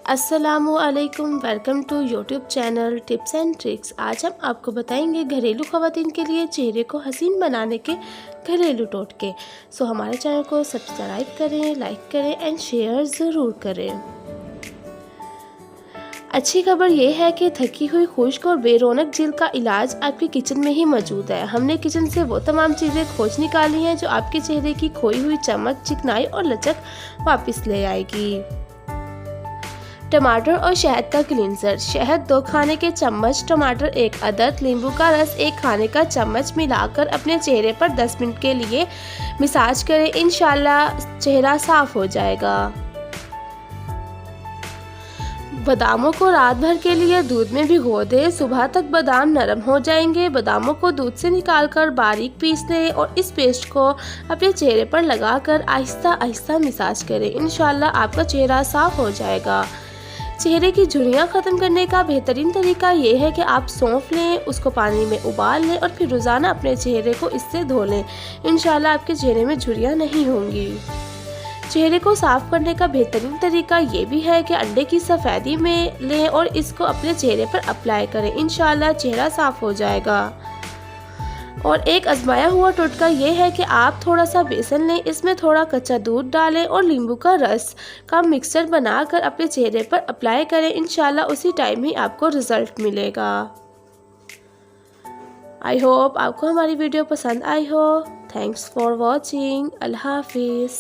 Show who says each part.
Speaker 1: अस्सलामुअलैकुम, welcome to YouTube channel tips and tricks. आज हम आपको बताएंगे घरेलू ख़वातीन के लिए चेहरे को हसीन बनाने के घरेलू टोटके। हमारे चैनल को सब्सक्राइब करें, लाइक करें एंड शेयर ज़रूर करें। अच्छी खबर ये है कि थकी हुई, खुश्क और बेरौनक जिल्द का इलाज आपके किचन में ही मौजूद है। हमने किचन से वो तमाम चीज़ें खोज निकाली हैं जो आपके चेहरे की खोई हुई चमक, चिकनाई और लचक वापस ले आएगी। टमाटर और शहद का क्लींजर। शहद 2 खाने के चम्मच, टमाटर 1 अदद, नींबू का रस 1 खाने का चम्मच मिलाकर अपने चेहरे पर 10 मिनट के लिए मसाज करें। इंशाल्लाह चेहरा साफ हो जाएगा। बादामों को रात भर के लिए दूध में भिगो दें। सुबह तक बादाम नरम हो जाएंगे। बादामों को दूध से निकालकर बारीक पीस लें और इस पेस्ट को अपने चेहरे पर लगाकर आहिस्ता आहिस्ता मसाज करें। इंशाल्लाह आपका चेहरा साफ हो जाएगा। चेहरे की झुर्रियाँ ख़त्म करने का बेहतरीन तरीका ये है कि आप सौंफ लें, उसको पानी में उबाल लें और फिर रोज़ाना अपने चेहरे को इससे धो लें। इंशाल्लाह आपके चेहरे में झुर्रियाँ नहीं होंगी। चेहरे को साफ़ करने का बेहतरीन तरीका ये भी है कि अंडे की सफ़ेदी में लें और इसको अपने चेहरे पर अप्लाई करें। इंशाल्लाह चेहरा साफ़ हो जाएगा। और एक आजमाया हुआ टोटका ये है कि आप थोड़ा सा बेसन लें, इसमें थोड़ा कच्चा दूध डालें और नींबू का रस का मिक्सचर बनाकर अपने चेहरे पर अप्लाई करें। इंशाल्लाह उसी टाइम ही आपको रिज़ल्ट मिलेगा। आई होप आपको हमारी वीडियो पसंद आई हो। Thanks for watching. अल्लाह हाफिज़।